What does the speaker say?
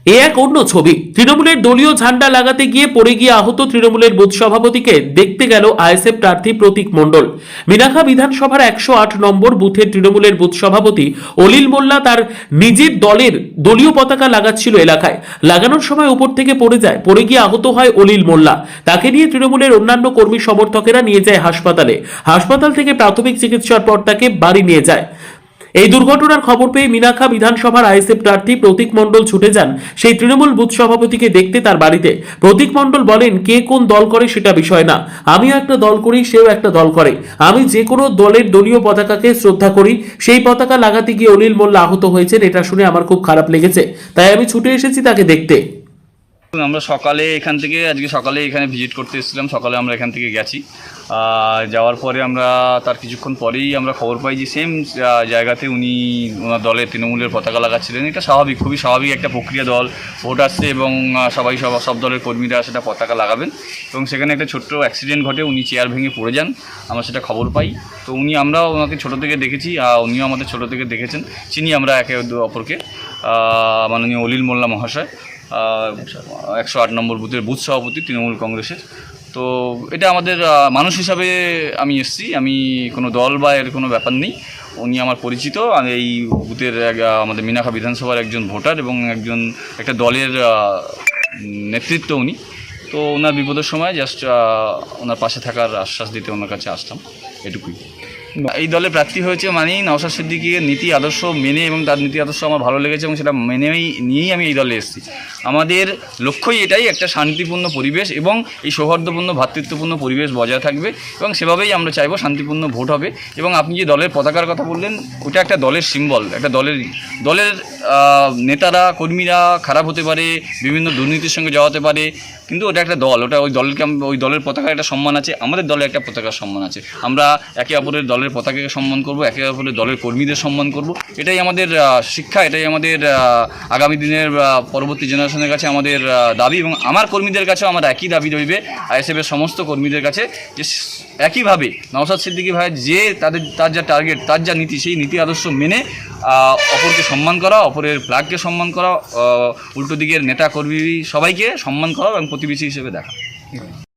এক অন্য ছবি, তৃণমূলের দলীয় ঝান্ডা লাগাতে গিয়ে পড়ে গিয়ে আহত তৃণমূলের বুথ সভাপতিকে দেখতে গেল আইএসএফ প্রার্থী প্রতীক মণ্ডল। মিনাখা বিধানসভার 108 নম্বর বুথের তৃণমূলের বুথ সভাপতি অলিল মোল্লা তার নিজের দলের দলীয় পতাকা লাগাচ্ছিল এলাকায়। লাগানোর সময় উপর থেকে পড়ে যায়, পড়ে গিয়ে আহত হয় অলিল মোল্লা। তাকে নিয়ে তৃণমূলের অন্যান্য কর্মী সমর্থকেরা নিয়ে যায় হাসপাতালে। হাসপাতাল থেকে প্রাথমিক চিকিৎসার পর তাকে বাড়ি নিয়ে যায়। এই দুর্ঘটনার খবর পেয়ে মিনাখা বিধানসভার আইএসএফ প্রার্থী প্রতীক মণ্ডল ছুটে যান সেই তৃণমূল বুথ সভাপতিকে দেখতে তার বাড়িতে। প্রতীক মণ্ডল বলেন, কে কোন দল করে সেটা বিষয় না, আমিও একটা দল করি, সেও একটা দল করে। আমি যে কোনো দলের দলীয় পতাকাকে শ্রদ্ধা করি। সেই পতাকা লাগাতে গিয়ে অনিল মোল্লা আহত হয়েছেন, এটা শুনে আমার খুব খারাপ লেগেছে, তাই আমি ছুটে এসেছি তাকে দেখতে। আমরা সকালে এখান থেকে আজকে সকালে এখানে ভিজিট করতে এসেছিলাম। সকালে আমরা এখান থেকে গেছি, যাওয়ার পরে আমরা তার কিছুক্ষণ পরেই আমরা খবর পাই যে সেম জায়গাতে উনি ওনার দলের তৃণমূলের পতাকা লাগাচ্ছিলেন। এটা স্বাভাবিক, খুবই স্বাভাবিক একটা প্রক্রিয়া। দল ভোট আসছে এবং সব দলের কর্মীরা সেটা পতাকা লাগাবেন এবং সেখানে একটা ছোট্ট অ্যাক্সিডেন্ট ঘটে, উনি চেয়ার ভেঙে পড়ে যান। আমরা সেটা খবর পাই। তো আমরাও ওনাকে ছোটো থেকে দেখেছি, উনিও আমাদের ছোটো থেকে দেখেছেন, চিনি আমরা একে অপরকে। মাননীয় অলিল মোল্লা মহাশয় 108 নম্বর বুথের বুথ সভাপতি তৃণমূল কংগ্রেসের। তো এটা আমাদের মানুষ হিসাবে আমি এসেছি, আমি কোনো দল বা এর কোনো ব্যাপার নেই। উনি আমার পরিচিত, আমি এই বুথের আমাদের মিনাখা বিধানসভার একজন ভোটার এবং একটা দলের নেতৃত্ব উনি। তো ওনার বিপদের সময় জাস্ট ওনার পাশে থাকার আশ্বাস দিতে ওনার কাছে আসতাম, এটুকুই। এই দলে প্রার্থী হয়েছে মানেই নওশাদ সিদ্দিকীর নীতি আদর্শ মেনে, এবং তার নীতি আদর্শ আমার ভালো লেগেছে এবং সেটা নিয়েই আমি এই দলে এসেছি। আমাদের লক্ষ্যই এটাই, একটা শান্তিপূর্ণ পরিবেশ এবং এই সৌহার্দ্যপূর্ণ ভ্রাতৃত্বপূর্ণ পরিবেশ বজায় থাকবে এবং সেভাবেই আমরা চাইবো শান্তিপূর্ণ ভোট হবে। এবং আপনি যে দলের পতাকার কথা বললেন, ওটা একটা দলের সিম্বল, একটা দলের নেতারা কর্মীরা খারাপ হতে পারে, বিভিন্ন দুর্নীতির সঙ্গে জড়াতে পারে, কিন্তু ওটা একটা দল, ওটা ওই দলের পতাকার একটা সম্মান আছে। আমাদের দলে একটা পতাকার সম্মান আছে। আমরা একে অপরের দলের পতাকাকে সম্মান করব, একে অপরের দলের কর্মীদের সম্মান করব। এটাই আমাদের শিক্ষা, এটাই আমাদের আগামী দিনের পরবর্তী জেনারেশনের কাছে আমাদের দাবি, এবং আমার কর্মীদের কাছেও আমার একই দাবি রইবে, আইএসএফের সমস্ত কর্মীদের কাছে, যে একইভাবে নওশাদ সিদ্দিকী ভাই যে তার যা টার্গেট, তার যা নীতি, সেই নীতি আদর্শ মেনে অপরকে সম্মান করা, অপরের ফ্ল্যাগকে সম্মান করা, উল্টো দিকের নেতা কর্মী সবাইকে সম্মান করা এবং প্রতিবেশী হিসেবে দেখা।